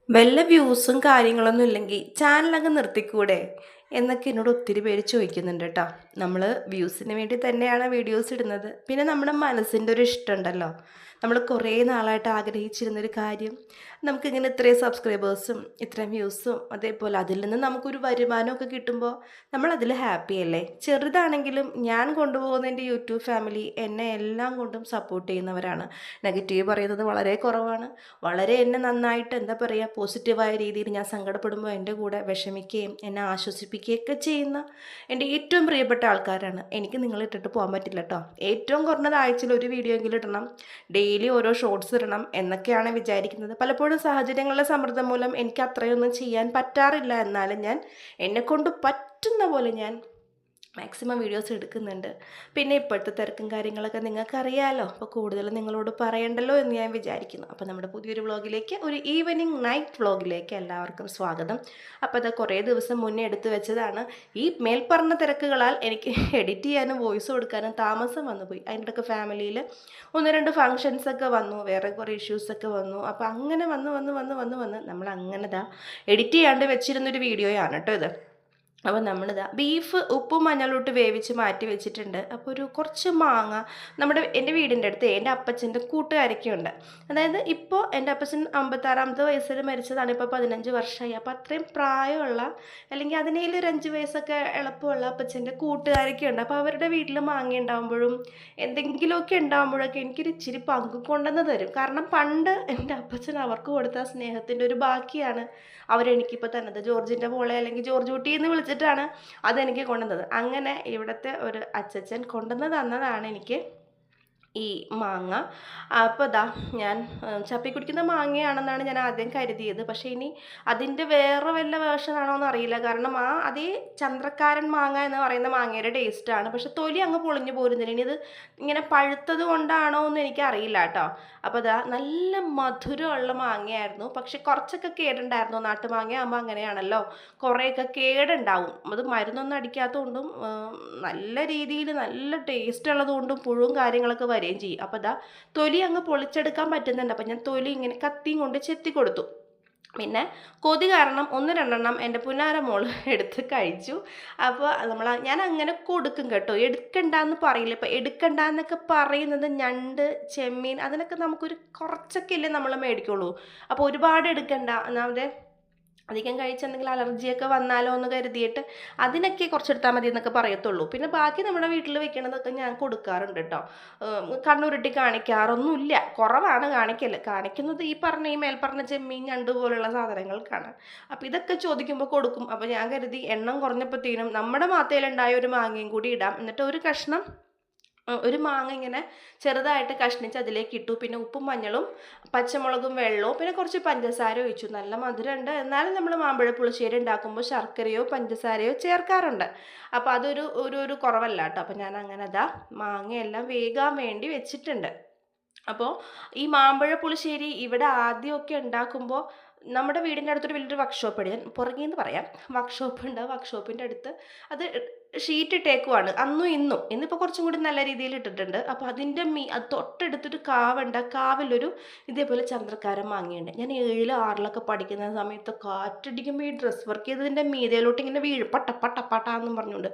വല്ല വ്യൂസും കാര്യങ്ങളൊന്നും ഇല്ലെങ്കിൽ ചാനലങ്ങ് നിർത്തിക്കൂടെ എന്നൊക്കെ എന്നോട് ഒത്തിരി പേര് ചോദിക്കുന്നുണ്ട് കേട്ടോ. നമ്മൾ വ്യൂസിന് വേണ്ടി തന്നെയാണ് വീഡിയോസ് ഇടുന്നത്. പിന്നെ നമ്മുടെ മനസ്സിൻ്റെ ഒരു ഇഷ്ടമുണ്ടല്ലോ, നമ്മൾ കുറേ നാളായിട്ട് ആഗ്രഹിച്ചിരുന്നൊരു കാര്യം, നമുക്കിങ്ങനെ ഇത്രയും സബ്സ്ക്രൈബേഴ്സും ഇത്രയും വ്യൂസും അതേപോലെ അതിൽ നിന്ന് നമുക്കൊരു വരുമാനമൊക്കെ കിട്ടുമ്പോൾ നമ്മൾ അതിൽ ഹാപ്പി അല്ലേ. ചെറുതാണെങ്കിലും ഞാൻ കൊണ്ടുപോകുന്ന എൻ്റെ യൂട്യൂബ് ഫാമിലി എന്നെ എല്ലാം കൊണ്ടും സപ്പോർട്ട് ചെയ്യുന്നവരാണ്. നെഗറ്റീവ് പറയുന്നത് വളരെ കുറവാണ്. വളരെ എന്നെ നന്നായിട്ട് എന്താ പറയുക, പോസിറ്റീവായ രീതിയിൽ ഞാൻ സങ്കടപ്പെടുമ്പോൾ എൻ്റെ കൂടെ വിഷമിക്കുകയും എന്നെ ആശ്വസിപ്പിക്കുകയൊക്കെ ചെയ്യുന്ന എൻ്റെ ഏറ്റവും പ്രിയപ്പെട്ട ആൾക്കാരാണ്. എനിക്ക് നിങ്ങളെ ഇട്ടിട്ട് പോകാൻ പറ്റില്ല കേട്ടോ. ഏറ്റവും കുറഞ്ഞത് ആഴ്ചയിൽ ഒരു വീഡിയോ എങ്കിലും ഇടണം, ഡെയിലി ഓരോ ഷോർട്സ് ഇടണം എന്നൊക്കെയാണ് വിചാരിക്കുന്നത്. പലപ്പോഴും സാഹചര്യങ്ങളുടെ സമ്മർദ്ദം മൂലം എനിക്ക് അത്രയൊന്നും ചെയ്യാൻ പറ്റാറില്ല. എന്നാലും ഞാൻ എന്നെക്കൊണ്ട് പറ്റുന്ന പോലെ ഞാൻ മാക്സിമം വീഡിയോസ് എടുക്കുന്നുണ്ട്. പിന്നെ ഇപ്പോഴത്തെ തിരക്കും കാര്യങ്ങളൊക്കെ നിങ്ങൾക്കറിയാമല്ലോ, അപ്പോൾ കൂടുതൽ നിങ്ങളോട് പറയണ്ടല്ലോ എന്ന് ഞാൻ വിചാരിക്കുന്നു. അപ്പോൾ നമ്മുടെ പുതിയൊരു വ്ളോഗിലേക്ക്, ഒരു ഈവനിങ് നൈറ്റ് വ്ളോഗിലേക്ക് എല്ലാവർക്കും സ്വാഗതം. അപ്പോൾ അത് കുറേ ദിവസം മുന്നേ എടുത്തു വെച്ചതാണ്. ഈ മേൽപ്പറഞ്ഞ തിരക്കുകളാൽ എനിക്ക് എഡിറ്റ് ചെയ്യാനും വോയിസ് കൊടുക്കാനും താമസം വന്നുപോയി. അതിൻ്റെയൊക്കെ ഫാമിലിയിൽ ഒന്ന് രണ്ട് ഫങ്ഷൻസൊക്കെ വന്നു, വേറെ കുറേ ഇഷ്യൂസൊക്കെ വന്നു. അപ്പോൾ അങ്ങനെ വന്ന് നമ്മൾ അങ്ങനെ എഡിറ്റ് ചെയ്യാണ്ട് വെച്ചിരുന്നൊരു വീഡിയോയാണ് കേട്ടോ ഇത്. അപ്പോൾ നമ്മളിതാ ബീഫ് ഉപ്പും മഞ്ഞളിട്ട് വേവിച്ച് മാറ്റി വെച്ചിട്ടുണ്ട്. അപ്പോൾ ഒരു കുറച്ച് മാങ്ങ, എൻ്റെ വീടിൻ്റെ അടുത്ത് എൻ്റെ അപ്പച്ചൻ്റെ കൂട്ടുകാരൊക്കെ ഉണ്ട്. അതായത് ഇപ്പോൾ എൻ്റെ അപ്പച്ചൻ 56ാമത്തെ വയസ്സിൽ മരിച്ചതാണ്. ഇപ്പോൾ 15 വർഷമായി. അപ്പോൾ അത്രയും പ്രായമുള്ള, അല്ലെങ്കിൽ അതിനേലും ഒരു 5 വയസ്സൊക്കെ എളുപ്പമുള്ള അപ്പച്ചൻ്റെ കൂട്ടുകാരൊക്കെ ഉണ്ട്. അപ്പോൾ അവരുടെ വീട്ടിൽ മാങ്ങ ഉണ്ടാകുമ്പോഴും എന്തെങ്കിലുമൊക്കെ ഉണ്ടാകുമ്പോഴൊക്കെ എനിക്കൊരു ഇച്ചിരി പങ്ക് കൊണ്ടുവന്ന് തരും. കാരണം പണ്ട് എൻ്റെ അപ്പച്ചൻ അവർക്ക് കൊടുത്ത സ്നേഹത്തിൻ്റെ ഒരു ബാക്കിയാണ് അവരെനിക്കിപ്പോൾ തന്നത്. ജോർജിൻ്റെ മോളെ അല്ലെങ്കിൽ ജോർജ് കുട്ടി എന്ന് വിളിച്ചിട്ടാണ് അതെനിക്ക് കൊണ്ടുവന്നത്. അങ്ങനെ ഇവിടുത്തെ ഒരു അച്ചച്ചൻ കൊണ്ടുവന്ന് തന്നതാണ് എനിക്ക് ഈ മാങ്ങ. അപ്പോൾ ഞാൻ ചപ്പി കുടിക്കുന്ന മാങ്ങയാണെന്നാണ് ഞാൻ ആദ്യം കരുതിയത്. പക്ഷേ ഇനി അതിൻ്റെ വേറെ വല്ല വേർഷനാണോ എന്ന് അറിയില്ല. കാരണം അതേ ചന്ദ്രക്കാരൻ മാങ്ങ എന്ന് പറയുന്ന മാങ്ങയുടെ ടേസ്റ്റാണ്. പക്ഷെ തൊലി അങ്ങ് പൊളിഞ്ഞു പോരുന്നില്ല. ഇനി ഇത് ഇങ്ങനെ പഴുത്തത് കൊണ്ടാണോ എന്ന് എനിക്കറിയില്ല കേട്ടോ. അപ്പോൾ നല്ല മധുരമുള്ള മാങ്ങയായിരുന്നു. പക്ഷെ കുറച്ചൊക്കെ കേടുണ്ടായിരുന്നു. നാട്ടുമാങ്ങ ആകുമ്പോൾ അങ്ങനെയാണല്ലോ, കുറേയൊക്കെ കേടുണ്ടാവും. അത് മരുന്നൊന്നും അടിക്കാത്തതുകൊണ്ടും നല്ല രീതിയിൽ നല്ല ടേസ്റ്റ് ഉള്ളതുകൊണ്ടും പുഴുവും കാര്യങ്ങളൊക്കെ വരികയും ചെയ്യും. അപ്പോൾ തൊലി അങ്ങ് പൊളിച്ചെടുക്കാൻ പറ്റുന്നുണ്ട്. അപ്പോൾ ഞാൻ തൊലി ഇങ്ങനെ കത്തിയും കൊണ്ട് ചെത്തി കൊടുത്തു. പിന്നെ കൊതി കാരണം 1-2 എൻ്റെ പുന്നാര മോൾ എടുത്ത് കഴിച്ചു. അപ്പോൾ ഞാൻ അങ്ങനെ കൊടുക്കും കേട്ടോ. എടുക്കണ്ടെന്ന് പറയില്ല. ഇപ്പോൾ എടുക്കണ്ടെന്നൊക്കെ പറയുന്നത് ഞണ്ട്, ചെമ്മീൻ, അതിനൊക്കെ നമുക്കൊരു കുറച്ചൊക്കെ അല്ലേ നമ്മൾ മേടിക്കുള്ളൂ. അപ്പോൾ ഒരുപാട് എടുക്കണ്ട, ഒന്നാമത് അധികം കഴിച്ചെന്തെങ്കിലും അലർജിയൊക്കെ വന്നാലോ എന്ന് കരുതിയിട്ട് അതിനൊക്കെ കുറച്ചെടുത്താൽ മതി എന്നൊക്കെ പറയത്തുള്ളൂ. പിന്നെ ബാക്കി നമ്മുടെ വീട്ടിൽ വെക്കണതൊക്കെ ഞാൻ കൊടുക്കാറുണ്ട് കേട്ടോ. കണ്ണുരുട്ടി കാണിക്കാറൊന്നുമില്ല, കുറവാണ് കാണിക്കൽ. കാണിക്കുന്നത് ഈ മേൽപ്പറഞ്ഞ ചെമ്മീൻ, ഞണ്ട് പോലുള്ള സാധനങ്ങൾക്കാണ്. അപ്പോൾ ഇതൊക്കെ ചോദിക്കുമ്പോൾ കൊടുക്കും. അപ്പോൾ ഞാൻ കരുതി എണ്ണം കുറഞ്ഞപ്പോഴത്തേനും നമ്മുടെ മാത്തയിലുണ്ടായ ഒരു മാങ്ങയും കൂടി ഇടാം. എന്നിട്ട് ഒരു മാങ്ങ ഇങ്ങനെ ചെറുതായിട്ട് കഷ്ണിച്ച് അതിലേക്ക് ഇട്ടു. പിന്നെ ഉപ്പും മഞ്ഞളും പച്ചമുളകും വെള്ളവും പിന്നെ കുറച്ച് പഞ്ചസാര ഒഴിച്ചു. നല്ല മധുരമുണ്ട്. എന്നാലും നമ്മൾ മാമ്പഴ പുളിശ്ശേരി ഉണ്ടാക്കുമ്പോൾ ശർക്കരയോ പഞ്ചസാരയോ ചേർക്കാറുണ്ട്. അപ്പോൾ അതൊരു ഒരു കുറവല്ല കേട്ടോ. അപ്പോൾ ഞാൻ അങ്ങനെ മാങ്ങയെല്ലാം വേകാൻ വേണ്ടി വെച്ചിട്ടുണ്ട്. അപ്പോൾ ഈ മാമ്പഴ പുളിശ്ശേരി ഇവിടെ ആദ്യമൊക്കെ ഉണ്ടാക്കുമ്പോൾ നമ്മുടെ വീടിൻ്റെ അടുത്തൊരു വലിയൊരു വർക്ക്ഷോപ്പ് ഉണ്ട്. ഞാൻ പുറകിൽ നിന്ന് പറയാം. വർക്ക്ഷോപ്പ് ഉണ്ട്. വർക്ക്ഷോപ്പിൻ്റെ അടുത്ത് അത് ഷീറ്റ് ഇട്ടേക്കുവാണ് അന്നും ഇന്നും. ഇന്നിപ്പോൾ കുറച്ചും കൂടി നല്ല രീതിയിൽ ഇട്ടിട്ടുണ്ട്. അപ്പോൾ അത് തൊട്ടടുത്തൊരു കാവുണ്ട്. ആ കാവിലൊരു ഇതേപോലെ ചന്ദ്രക്കാരൻ മാങ്ങയുണ്ട്. ഞാൻ 7, 6 പഠിക്കുന്ന സമയത്ത് കാറ്റടിക്കുമ്പോൾ ഈ ഡ്രസ് വർക്ക് ചെയ്തതിൻ്റെ മീതയിലോട്ട് ഇങ്ങനെ വീഴും, പട്ടാന്നും പറഞ്ഞുകൊണ്ട്.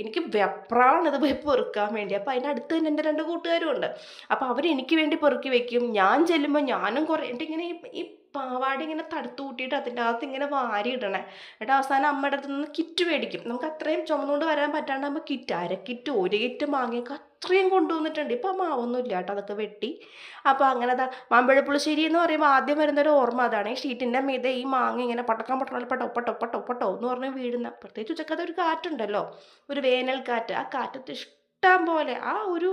എനിക്ക് വെപ്രാണത് പോയി പെറുക്കാൻ വേണ്ടി. അപ്പോൾ അതിൻ്റെ അടുത്ത് തന്നെ എൻ്റെ 2 കൂട്ടുകാരും ഉണ്ട്. അപ്പോൾ അവരെനിക്ക് വേണ്ടി പെറുക്കി വെക്കും. ഞാൻ ചെല്ലുമ്പോൾ ഞാനും കുറേ ഇങ്ങനെ ഈ പാവാട ഇങ്ങനെ തടുത്തു കൂട്ടിയിട്ട് അതിൻ്റെ അകത്ത് ഇങ്ങനെ വാരി ഇടണേ. എന്നിട്ട് അവസാനം അമ്മയുടെ അടുത്ത് നിന്ന് കിറ്റ് മേടിക്കും. നമുക്ക് അത്രയും ചുമന്നുകൊണ്ട് വരാൻ പറ്റാണ്ടാകുമ്പോൾ കിറ്റ്, 1/2 കിറ്റ് 1 കിറ്റ് മാങ്ങയൊക്കെ അത്രയും കൊണ്ടുവന്നിട്ടുണ്ട്. ഇപ്പം ആ മാവൊന്നും ഇല്ല കേട്ടോ, അതൊക്കെ വെട്ടി. അപ്പോൾ അങ്ങനെ മാമ്പഴ പുളിശ്ശേരി എന്ന് പറയുമ്പോൾ ആദ്യം വരുന്നൊരു ഓർമ്മ അതാണ്. ഈ ഷീറ്റിൻ്റെ മീതെ ഈ മാങ്ങ ഇങ്ങനെ പട്ടക്കം പട്ടോ എന്ന് പറഞ്ഞ് വീഴുന്ന, പ്രത്യേകിച്ച് ഉച്ചക്കത്തെ ഒരു കാറ്റുണ്ടല്ലോ, ഒരു വേനൽക്കാറ്റ്. ആ കാറ്റത്ത് ഇഷ്ടം പോലെ ആ ഒരു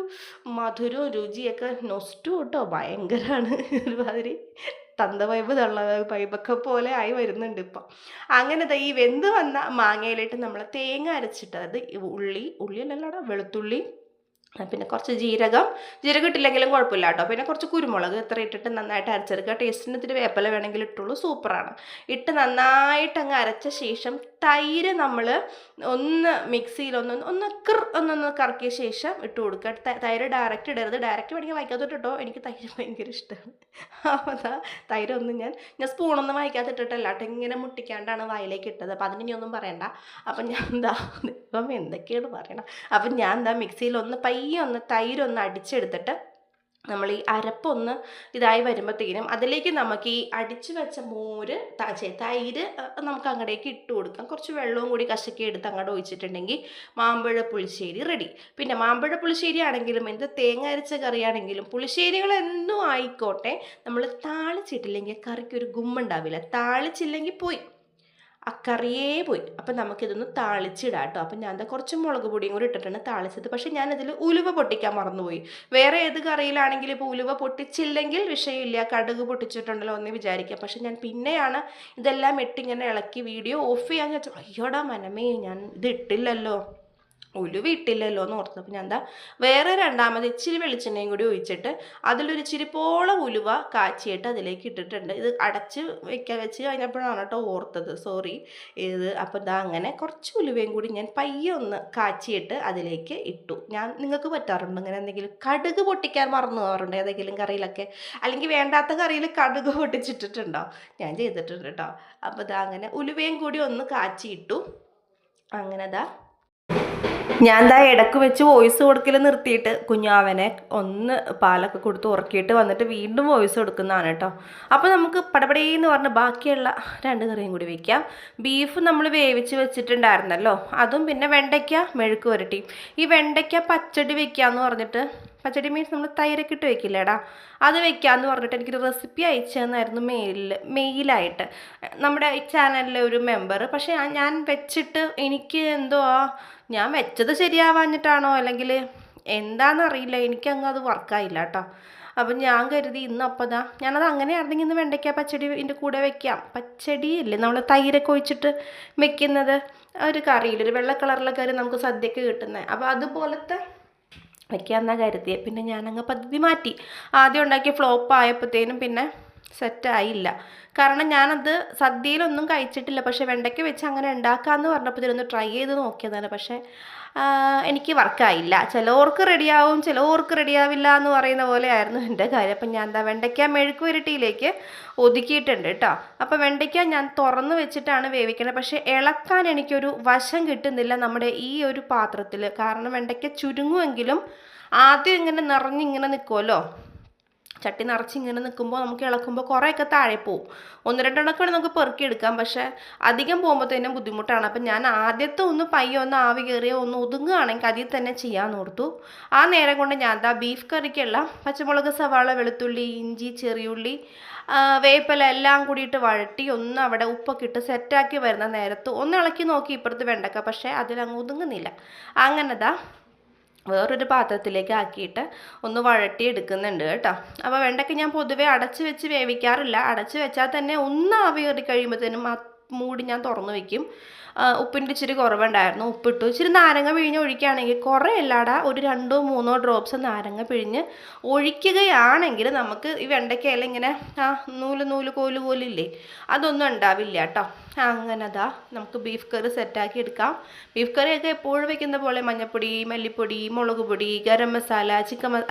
മധുരവും രുചിയൊക്കെ നൊസ്റ്റു കേട്ടോ, ഭയങ്കരമാണ്. ഒരുമാതിരി തന്ത വൈബ് തള്ള വൈബൊക്കെ പോലെ ആയി വരുന്നുണ്ട് ഇപ്പം. അങ്ങനെ ഈ വെന്ത് വന്ന മാങ്ങയിലിട്ട് നമ്മൾ തേങ്ങ അരച്ചിട്ട്, അത് ഉള്ളിയല്ലല്ലോടാ, വെളുത്തുള്ളി പിന്നെ കുറച്ച് ജീരകം ഇട്ടില്ലെങ്കിലും കുഴപ്പമില്ല കേട്ടോ. പിന്നെ കുറച്ച് കുരുമുളക് ഇത്ര ഇട്ടിട്ട് നന്നായിട്ട് അരച്ചെടുക്കുക. ടേസ്റ്റിന് ഇത്തിരി വേപ്പില വേണമെങ്കിൽ ഇട്ടുള്ളൂ, സൂപ്പറാണ്. ഇട്ട് നന്നായിട്ട് അങ്ങ് അരച്ച ശേഷം തൈര് നമ്മൾ ഒന്ന് മിക്സിയിൽ ഒന്നൊന്ന് കറക്കിയ ശേഷം ഇട്ട് കൊടുക്കുക. തൈര് ഡയറക്റ്റ് ഇടരുത്, ഡയറക്റ്റ് വേണമെങ്കിൽ വായിക്കാത്തോട്ട് ഇട്ടോ. എനിക്ക് തൈര് ഭയങ്കര ഇഷ്ടമാണ്. അപ്പോൾ അതാ തൈര് ഒന്ന് ഞാൻ സ്പൂണൊന്നും വായിക്കാത്തിട്ടിട്ടല്ല കേട്ടോ, ഇങ്ങനെ മുട്ടിക്കാണ്ടാണ് വായിലേക്ക് ഇട്ടത്. അപ്പം അതിന് ഇനി ഒന്നും പറയണ്ട. അപ്പം ഞാൻ ഇപ്പം എന്തൊക്കെയാണ് പറയണം. അപ്പം ഞാൻ മിക്സിയിൽ ഒന്ന് പയ്യെ ഒന്ന് തൈരൊന്ന് അടിച്ചെടുത്തിട്ട് നമ്മൾ ഈ അരപ്പൊന്ന് ഇതായി വരുമ്പോഴത്തേനും അതിലേക്ക് നമുക്ക് ഈ അടിച്ചു വെച്ച മോര് തൈര് നമുക്ക് അങ്ങടേക്ക് ഇട്ട് കൊടുക്കാം. കുറച്ച് വെള്ളവും കൂടി കശക്കി എടുത്ത് അങ്ങോട്ട് ഒഴിച്ചിട്ടുണ്ടെങ്കിൽ മാമ്പഴ പുളിശ്ശേരി റെഡി. പിന്നെ മാമ്പഴ പുളിശ്ശേരി ആണെങ്കിലും എന്ത് തേങ്ങ അരച്ച കറിയാണെങ്കിലും പുളിശ്ശേരികൾ എന്നും ആയിക്കോട്ടെ, നമ്മൾ താളിച്ചിട്ടില്ലെങ്കിൽ കറിക്കൊരു ഗുമ്മുണ്ടാവില്ല. താളിച്ചില്ലെങ്കിൽ പോയി, ആ കറിയേ പോയി. അപ്പം നമുക്കിതൊന്ന് താളിച്ചിടാം കേട്ടോ. അപ്പം ഞാൻ കുറച്ച് മുളക് പൊടിയും കൂടി ഇട്ടിട്ടാണ് താളിച്ചത്. പക്ഷേ ഞാനതിൽ ഉലുവ പൊട്ടിക്കാൻ മറന്നുപോയി. വേറെ ഏത് കറിയിലാണെങ്കിലും ഇപ്പോൾ ഉലുവ പൊട്ടിച്ചില്ലെങ്കിൽ വിഷയമില്ല, കടുക് പൊട്ടിച്ചിട്ടുണ്ടല്ലോ എന്ന് വിചാരിക്കാം. പക്ഷെ ഞാൻ പിന്നെയാണ് ഇതെല്ലാം ഇട്ടിങ്ങനെ ഇളക്കി വീഡിയോ ഓഫ് ചെയ്യാന്ന് വെച്ചാൽ അയ്യോടാ മനമേ, ഞാൻ ഇത് ഇട്ടില്ലല്ലോ, ഉലുവ ഇട്ടില്ലല്ലോ എന്ന് ഓർത്തപ്പോൾ ഞാൻ വേറെ രണ്ടാമത് ഇച്ചിരി വെളിച്ചെണ്ണയും കൂടി ഒഴിച്ചിട്ട് അതിലൊരു ഇച്ചിരിപ്പോളം ഉലുവ കാച്ചിയിട്ട് അതിലേക്ക് ഇട്ടിട്ടുണ്ട്. ഇത് അടച്ച് വെച്ച് കഴിഞ്ഞപ്പോഴാണ് കേട്ടോ ഓർത്തത്, സോറി ഇത്. അപ്പോൾ അങ്ങനെ കുറച്ച് ഉലുവയും കൂടി ഞാൻ പയ്യെ ഒന്ന് കാച്ചിയിട്ട് അതിലേക്ക് ഇട്ടു. നിങ്ങൾക്ക് പറ്റാറുണ്ട് ഇങ്ങനെ എന്തെങ്കിലും? കടുക് പൊട്ടിക്കാൻ മറന്നു പോകാറുണ്ട് ഏതെങ്കിലും കറിയിലൊക്കെ, അല്ലെങ്കിൽ വേണ്ടാത്ത കറിയിൽ കടുക് പൊട്ടിച്ചിട്ടിട്ടുണ്ടോ? ഞാൻ ചെയ്തിട്ടുണ്ട് കേട്ടോ. അപ്പോൾ അങ്ങനെ ഉലുവയും കൂടി ഒന്ന് കാച്ചിയിട്ടു. അങ്ങനെ ഞാൻ ഇടക്ക് വെച്ച് വോയിസ് കൊടുക്കൽ നിർത്തിയിട്ട് കുഞ്ഞാവനെ ഒന്ന് പാലൊക്കെ കൊടുത്ത് ഉറക്കിയിട്ട് വന്നിട്ട് വീണ്ടും വോയിസ് കൊടുക്കുന്നതാണ് കേട്ടോ. അപ്പോൾ നമുക്ക് പടപടേന്ന് പറഞ്ഞ് ബാക്കിയുള്ള 2 കറിയും കൂടി വയ്ക്കാം. ബീഫ് നമ്മൾ വേവിച്ച് വെച്ചിട്ടുണ്ടായിരുന്നല്ലോ, അതും പിന്നെ വെണ്ടയ്ക്ക മെഴുക്ക് പുരട്ടി. ഈ വെണ്ടയ്ക്ക പച്ചടി വെക്കാമെന്ന് പറഞ്ഞിട്ട്, പച്ചടി മീൻസ് നമ്മൾ തൈരൊക്കെ ഇട്ട് വെക്കില്ലേടാ, അത് വെക്കാമെന്ന് പറഞ്ഞിട്ട് എനിക്കൊരു റെസിപ്പി അയച്ചു തന്നായിരുന്നു മെയിലായിട്ട് നമ്മുടെ ചാനലിലെ ഒരു മെമ്പർ. പക്ഷേ ഞാൻ വെച്ചിട്ട് എനിക്ക് എന്തോ ഞാൻ വെച്ചത് ശരിയാവാഞ്ഞിട്ടാണോ അല്ലെങ്കിൽ എന്താണെന്നറിയില്ല, എനിക്കങ്ങ് അത് വർക്കായില്ല കേട്ടോ. അപ്പം ഞാൻ കരുതി ഇന്ന് അപ്പോൾ ഞാനത് അങ്ങനെയായിരുന്നെങ്കിൽ ഇന്ന് വെണ്ടയ്ക്ക പച്ചടി ഇതിൻ്റെ കൂടെ വെക്കാം. പച്ചടിയില്ലേ നമ്മൾ തൈരൊക്കെ ഒഴിച്ചിട്ട് വെക്കുന്നത്, ഒരു കറിയിൽ ഒരു വെള്ള കളറിലെ കറി നമുക്ക് സദ്യക്ക് കിട്ടുന്നത്. അപ്പോൾ അതുപോലത്തെ വയ്ക്കാമെന്നാണ് കരുതിയത്. പിന്നെ ഞാനങ്ങ് പദ്ധതി മാറ്റി. ആദ്യം ഉണ്ടാക്കിയ ഫ്ലോപ്പ് ആയപ്പോഴത്തേനും പിന്നെ സെറ്റായില്ല. കാരണം ഞാനത് സദ്യയിലൊന്നും കഴിച്ചിട്ടില്ല. പക്ഷേ വെണ്ടയ്ക്ക വെച്ച് അങ്ങനെ ഉണ്ടാക്കാമെന്ന് പറഞ്ഞപ്പോൾ ഇതിലൊന്ന് ട്രൈ ചെയ്ത് നോക്കിയതാണ്. പക്ഷേ എനിക്ക് വർക്കായില്ല. ചിലവർക്ക് റെഡിയാവും, ചിലവർക്ക് റെഡിയാവില്ല എന്ന് പറയുന്ന പോലെ ആയിരുന്നു എൻ്റെ കാര്യം. അപ്പം ഞാൻ വെണ്ടയ്ക്ക മെഴുക്ക് പുരട്ടിയിലേക്ക് ഒതുക്കിയിട്ടുണ്ട് കേട്ടോ. അപ്പോൾ വെണ്ടയ്ക്ക ഞാൻ തുറന്ന് വെച്ചിട്ടാണ് വേവിക്കുന്നത്. പക്ഷേ ഇളക്കാൻ എനിക്കൊരു വശം കിട്ടുന്നില്ല നമ്മുടെ ഈ ഒരു പാത്രത്തിൽ. കാരണം വെണ്ടയ്ക്ക ചുരുങ്ങുമെങ്കിലും ആദ്യം ഇങ്ങനെ നിറഞ്ഞിങ്ങനെ നിൽക്കുമല്ലോ, ചട്ടി നിറച്ച് ഇങ്ങനെ നിൽക്കുമ്പോൾ നമുക്ക് ഇളക്കുമ്പോൾ കുറേയൊക്കെ താഴെ പോവും. 1-2 എണ്ണമൊക്കെ നമുക്ക് പെറുക്കിയെടുക്കാം. പക്ഷേ അധികം പോകുമ്പോഴത്തേനും ബുദ്ധിമുട്ടാണ്. അപ്പം ഞാൻ ആദ്യത്തെ ഒന്ന് പയ്യെ ഒന്ന് ആവി കയറിയോ ഒന്ന് ഒതുങ്ങുകയാണെങ്കിൽ അതിൽ തന്നെ ചെയ്യാൻ ഓർത്തു. ആ നേരം കൊണ്ട് ഞാൻ ബീഫ് കറിക്കുള്ള പച്ചമുളക്, സവാള, വെളുത്തുള്ളി, ഇഞ്ചി, ചെറിയുള്ളി, വേപ്പില എല്ലാം കൂടിയിട്ട് വഴട്ടി ഒന്ന് അവിടെ ഉപ്പൊക്കെ ഇട്ട് സെറ്റാക്കി വരുന്ന നേരത്ത് ഒന്ന് ഇളക്കി നോക്കി ഇപ്പുറത്ത് വെണ്ടക്ക, പക്ഷേ അതിലങ്ങ് ഒതുങ്ങുന്നില്ല. അങ്ങനെ വേറൊരു പാത്രത്തിലേക്ക് ആക്കിയിട്ട് ഒന്ന് വഴട്ടി എടുക്കുന്നുണ്ട് കേട്ടോ. അപ്പോൾ വെണ്ടയ്ക്ക ഞാൻ പൊതുവേ അടച്ച് വെച്ച് വേവിക്കാറില്ല. അടച്ച് വെച്ചാൽ തന്നെ ഒന്ന് ആവി കയറി കഴിയുമ്പോഴത്തേനും ആ മൂടി ഞാൻ തുറന്നു വയ്ക്കും. ഉപ്പിൻ്റെ ഇച്ചിരി കുറവുണ്ടായിരുന്നു, ഉപ്പിട്ടു. ഇച്ചിരി നാരങ്ങ പിഴിഞ്ഞ് ഒഴിക്കുകയാണെങ്കിൽ കുറേ അല്ലാടാ, ഒരു 2-3 ഡ്രോപ്സ് നാരങ്ങ പിഴിഞ്ഞ് ഒഴിക്കുകയാണെങ്കിൽ നമുക്ക് ഈ വെണ്ടയ്ക്കയില ഇങ്ങനെ നൂല് കോലില്ലേ, അതൊന്നും ഉണ്ടാവില്ല കേട്ടോ. അങ്ങനെ നമുക്ക് ബീഫ് കറി സെറ്റാക്കി എടുക്കാം. ബീഫ് കറിയൊക്കെ എപ്പോഴും വയ്ക്കുന്ന പോലെ മഞ്ഞൾപ്പൊടി, മല്ലിപ്പൊടി, മുളക് പൊടി, ഗരം മസാല,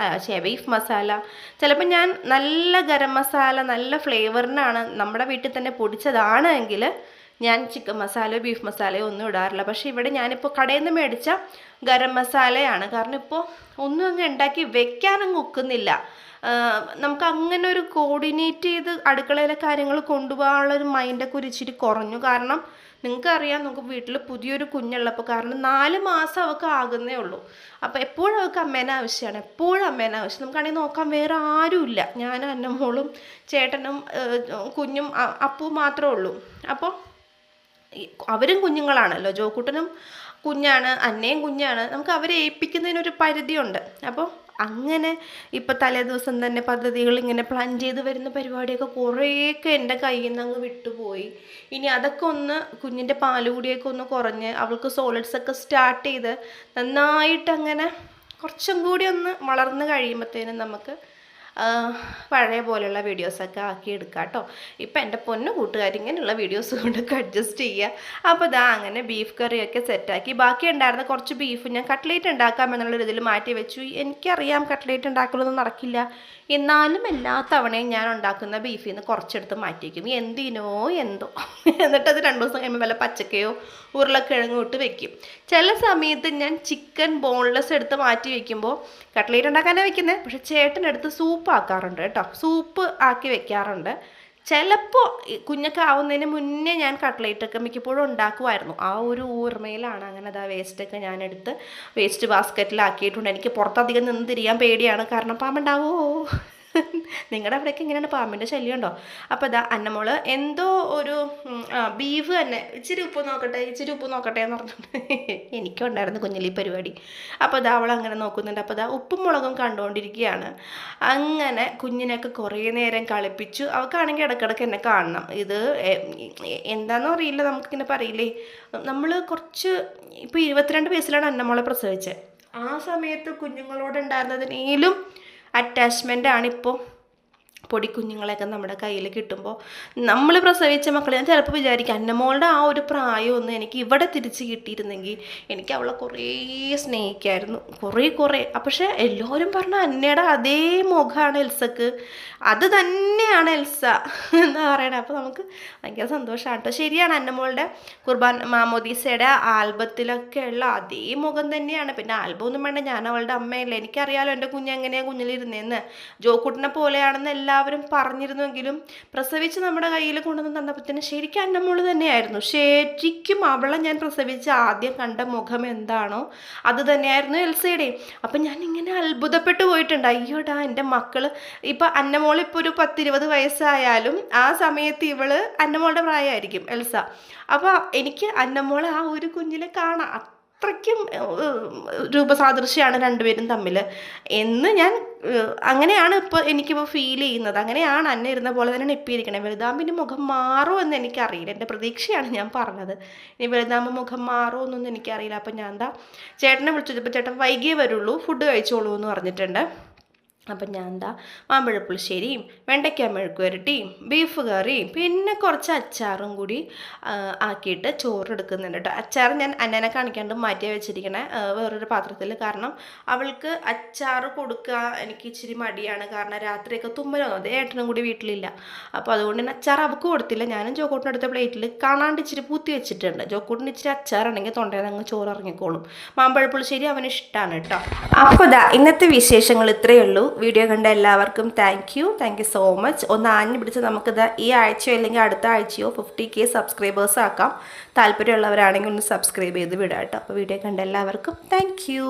ബീഫ് മസാല. ചിലപ്പോൾ ഞാൻ നല്ല ഗരം മസാല നല്ല ഫ്ലേവറിനാണ് നമ്മുടെ വീട്ടിൽ തന്നെ പൊടിച്ചതാണ് എങ്കിൽ ഞാൻ ചിക്കൻ മസാലയോ ബീഫ് മസാലയോ ഒന്നും ഇടാറില്ല. പക്ഷേ ഇവിടെ ഞാനിപ്പോൾ കടയിൽ നിന്ന് മേടിച്ച ഗരം മസാലയാണ്. കാരണം ഇപ്പോൾ ഒന്നും അങ്ങ് ഉണ്ടാക്കി വെക്കാനങ്ങ് ഒക്കുന്നില്ല. നമുക്ക് അങ്ങനെ ഒരു കോർഡിനേറ്റ് ചെയ്ത് അടുക്കളയിലെ കാര്യങ്ങൾ കൊണ്ടുപോകാനുള്ളൊരു മൈൻഡൊക്കെ ഒരു ഇച്ചിരി കുറഞ്ഞു. കാരണം നിങ്ങൾക്കറിയാം, നമുക്ക് വീട്ടിൽ പുതിയൊരു കുഞ്ഞുള്ളപ്പോൾ, കാരണം 4 മാസം അവൾക്ക് ആകുന്നേ ഉള്ളൂ. അപ്പോൾ എപ്പോഴും അവൾക്ക് അമ്മേനെ ആവശ്യമാണ്, എപ്പോഴും അമ്മേനെ ആവശ്യം. നമുക്കാണെങ്കിൽ നോക്കാൻ വേറെ ആരുമില്ല. ഞാനും അന്നമ്മോളും ചേട്ടനും കുഞ്ഞും അപ്പവും മാത്രമേ ഉള്ളൂ. അപ്പോൾ അവരും കുഞ്ഞുങ്ങളാണല്ലോ, ജോക്കുട്ടനും കുഞ്ഞാണ്, അന്നയും കുഞ്ഞാണ്. നമുക്ക് അവരെ ഏൽപ്പിക്കുന്നതിനൊരു പരിധിയുണ്ട്. അപ്പോൾ അങ്ങനെ ഇപ്പോൾ തലേ ദിവസം തന്നെ പദ്ധതികൾ ഇങ്ങനെ പ്ലാൻ ചെയ്ത് വരുന്ന പരിപാടിയൊക്കെ കുറേയൊക്കെ എൻ്റെ കയ്യിൽ നിന്ന് അങ്ങ് വിട്ടുപോയി. ഇനി അതൊക്കെ ഒന്ന് കുഞ്ഞിൻ്റെ പാലുകൂടിയൊക്കെ ഒന്ന് കുറഞ്ഞ് അവൾക്ക് സോളിഡ്സൊക്കെ സ്റ്റാർട്ട് ചെയ്ത് നന്നായിട്ട് അങ്ങനെ കുറച്ചും കൂടി ഒന്ന് വളർന്ന് കഴിയുമ്പോഴത്തേനും നമുക്ക് പഴയ പോലെയുള്ള വീഡിയോസൊക്കെ ആക്കി എടുക്കാം കേട്ടോ. ഇപ്പം എൻ്റെ പൊന്നു കൂട്ടുകാർ ഇങ്ങനെയുള്ള വീഡിയോസ് കൊണ്ടൊക്കെ അഡ്ജസ്റ്റ് ചെയ്യുക. അപ്പോൾ ഇതാ അങ്ങനെ ബീഫ് കറിയൊക്കെ സെറ്റാക്കി. ബാക്കി ഉണ്ടായിരുന്ന കുറച്ച് ബീഫ് ഞാൻ കട്ട്ലേറ്റ് ഉണ്ടാക്കാമെന്നുള്ളൊരു ഇതിൽ മാറ്റി വെച്ചു. എനിക്കറിയാം കട്ട്ലേറ്റ് ഉണ്ടാക്കലൊന്നും നടക്കില്ല, എന്നാലും എല്ലാ തവണയും ഞാൻ ഉണ്ടാക്കുന്ന ബീഫിൽ നിന്ന് കുറച്ചെടുത്ത് മാറ്റി വയ്ക്കും. എന്തിനോ എന്തോ എന്നിട്ടത് 2 ദിവസം കഴിയുമ്പോൾ വല്ല പച്ചക്കയോ ഉരുളക്കിഴങ്ങും ഇട്ട് വെക്കും. ചില സമയത്ത് ഞാൻ ചിക്കൻ ബോൺലെസ് എടുത്ത് മാറ്റി വയ്ക്കുമ്പോൾ കട്ട്ലേറ്റ് ഉണ്ടാക്കാനാണ് വെക്കുന്നത്, പക്ഷേ ചേട്ടനെടുത്ത് സൂപ്പ് ആക്കാറുണ്ട് കേട്ടോ. സൂപ്പ് ആക്കി വെക്കാറുണ്ട്. ചിലപ്പോൾ കുഞ്ഞൊക്കെ ആവുന്നതിന് മുന്നേ ഞാൻ കട്ട്ലേറ്റൊക്കെ മിക്കപ്പോഴും ഉണ്ടാക്കുമായിരുന്നു. ആ ഒരു ഓർമ്മയിലാണ് അങ്ങനെ അതാ വേസ്റ്റൊക്കെ ഞാനെടുത്ത് വേസ്റ്റ് ബാസ്ക്കറ്റിലാക്കിയിട്ടുണ്ട്. എനിക്ക് പുറത്തധികം നിന്ന് തിരിയാൻ പേടിയാണ്, കാരണം പാമ്പുണ്ടാവുമോ. നിങ്ങളുടെ അവിടെയൊക്കെ എങ്ങനെയാണ്, പാമ്പിൻ്റെ ശല്യം ഉണ്ടോ? അപ്പോൾ ഇതാ അന്നമോള് എന്തോ ഒരു ബീഫ് തന്നെ ഇച്ചിരി ഉപ്പ് നോക്കട്ടെ എന്ന് പറഞ്ഞിട്ട് എനിക്കും ഉണ്ടായിരുന്നു കുഞ്ഞിലി പരിപാടി. അപ്പോൾ ഇതാ അവൾ അങ്ങനെ നോക്കുന്നുണ്ട്. അപ്പോൾ ഇതാ ഉപ്പും മുളകും കണ്ടുകൊണ്ടിരിക്കുകയാണ്. അങ്ങനെ കുഞ്ഞിനെയൊക്കെ കുറേ നേരം കളിപ്പിച്ചു. അവൾക്കാണെങ്കിൽ ഇടയ്ക്കിടയ്ക്ക് എന്നെ കാണണം. ഇത് എന്താണെന്നോ അറിയില്ല, നമുക്കിങ്ങനെ പറയില്ലേ, നമ്മൾ കുറച്ച് ഇപ്പോൾ 22 വയസ്സിലാണ് അന്നമോളെ പ്രസവിച്ചത്. ആ സമയത്ത് കുഞ്ഞുങ്ങളോടുണ്ടായിരുന്നതിനേലും അറ്റാച്ച്മെൻ്റാണ് ഇപ്പോൾ പൊടിക്കുഞ്ഞുങ്ങളെയൊക്കെ നമ്മുടെ കയ്യിൽ കിട്ടുമ്പോൾ. നമ്മൾ പ്രസവിച്ച മക്കളെ ഞാൻ ചിലപ്പോൾ വിചാരിക്കും അന്നമോളുടെ ആ ഒരു പ്രായമൊന്നും എനിക്ക് ഇവിടെ തിരിച്ച് കിട്ടിയിരുന്നെങ്കിൽ എനിക്ക് അവളെ കുറേ സ്നേഹിക്കായിരുന്നു, കുറേ. പക്ഷേ എല്ലാവരും പറഞ്ഞ അന്നയുടെ അതേ മുഖമാണ് എൽസക്ക്, അത് തന്നെയാണ് എൽസ എന്താ പറയണേ. അപ്പോൾ നമുക്ക് ഭയങ്കര സന്തോഷമാണ് കേട്ടോ. ശരിയാണ്, അന്നമോളുടെ കുർബാൻ മാമോദീസയുടെ ആൽബത്തിലൊക്കെ ഉള്ള അതേ മുഖം തന്നെയാണ്. പിന്നെ ആൽബം ഒന്നും വേണ്ട, ഞാൻ അവളുടെ അമ്മയല്ലേ, എനിക്കറിയാലോ എൻ്റെ കുഞ്ഞ് എങ്ങനെയാണ് കുഞ്ഞിലിരുന്നതെന്ന്. ജോക്കുട്ടിനെ പോലെയാണെന്ന് എല്ലാവരും പറഞ്ഞിരുന്നെങ്കിലും പ്രസവിച്ച് നമ്മുടെ കയ്യിൽ കൊണ്ടുവന്ന് തന്നപ്പോഴത്തേന് ശരിക്കും അന്നമോള് തന്നെയായിരുന്നു. ശരിക്കും അവളെ ഞാൻ പ്രസവിച്ച് ആദ്യം കണ്ട മുഖം എന്താണോ അത് തന്നെയായിരുന്നു എൽസയുടെ. അപ്പം ഞാൻ ഇങ്ങനെ അത്ഭുതപ്പെട്ടു പോയിട്ടുണ്ട്. അയ്യോടാ, എൻ്റെ മക്കൾ ഇപ്പം അന്നമോളിപ്പോൾ ഒരു 10-20 വയസ്സായാലും ആ സമയത്ത് ഇവള് അന്നമോളുടെ പ്രായമായിരിക്കും എൽസ. അപ്പോൾ എനിക്ക് അന്നമോളെ ആ ഒരു കുഞ്ഞിലെ കാണാം, അത്രയ്ക്കും രൂപസാദൃശ്യമാണ് രണ്ടുപേരും തമ്മിൽ എന്ന് ഞാൻ അങ്ങനെയാണ് ഇപ്പോൾ എനിക്കിപ്പോൾ ഫീൽ ചെയ്യുന്നത്. അങ്ങനെയാണ് അന്ന ഇരുന്ന പോലെ തന്നെയാണ് ഇപ്പോൾ ഇരിക്കണേ. വലുതാകുമ്പോൾ ഇനി മുഖം മാറുമോ എന്ന് എനിക്കറിയില്ല, എൻ്റെ പ്രതീക്ഷയാണ് ഞാൻ പറഞ്ഞത്. ഇനി വലുതാകുമ്പോൾ മുഖം മാറുമോ എന്നൊന്നും എനിക്കറിയില്ല. അപ്പം ഞാൻ എന്താ ചേട്ടനെ വിളിച്ചപ്പോൾ ചേട്ടൻ വൈകിയേ വരുള്ളൂ, ഫുഡ് കഴിച്ചോളൂ എന്ന് പറഞ്ഞിട്ടുണ്ട്. അപ്പം ഞാൻ എന്താ മാമ്പഴപ്പുളിശ്ശേരിയും വെണ്ടയ്ക്ക മെഴുക്കുവരട്ടിയും ബീഫ് കറിയും പിന്നെ കുറച്ച് അച്ചാറും കൂടി ആക്കിയിട്ട് ചോറ് എടുക്കുന്നുണ്ട് കേട്ടോ. അച്ചാർ ഞാൻ അന്നനെ കാണിക്കാണ്ട് മാറ്റി വെച്ചിരിക്കണേ വേറൊരു പാത്രത്തിൽ. കാരണം അവൾക്ക് അച്ചാർ കൊടുക്കുക എനിക്ക് ഇച്ചിരി മടിയാണ്, കാരണം രാത്രിയൊക്കെ തുമ്മലൊന്നും, അതേ ഏട്ടനും കൂടി വീട്ടിലില്ല. അപ്പോൾ അതുകൊണ്ട് തന്നെ അച്ചാർ അവൾക്ക് കൊടുത്തില്ല. ഞാനും ജോക്കൂട്ടിനടുത്ത പ്ലേറ്റിൽ കാണാണ്ട് ഇച്ചിരി പൂത്തി വെച്ചിട്ടുണ്ട്. ജോക്കൂട്ടിന് ഇച്ചിരി അച്ചാറുണ്ടെങ്കിൽ തൊണ്ടയിൽ അങ്ങ് ചോറ് ഇറങ്ങിക്കോളും. മാമ്പഴപ്പുളിശ്ശേരി അവന് ഇഷ്ടമാണ് കേട്ടോ. അപ്പോൾ ഇതാ ഇന്നത്തെ വിശേഷങ്ങൾ ഇത്രയേ ഉള്ളൂ. വീഡിയോ കണ്ട എല്ലാവർക്കും താങ്ക് യു സോ മച്ച്. ഒന്ന് ആഞ്ഞു പിടിച്ച് നമുക്കിത് ഈ ആഴ്ചയോ അല്ലെങ്കിൽ അടുത്ത ആഴ്ചയോ 50K സബ്സ്ക്രൈബേഴ്സ് ആക്കാം. താല്പര്യമുള്ളവരാണെങ്കിൽ ഒന്ന് സബ്സ്ക്രൈബ് ചെയ്ത് വിടാം കേട്ടോ. അപ്പോൾ വീഡിയോ കണ്ട എല്ലാവർക്കും താങ്ക് യു.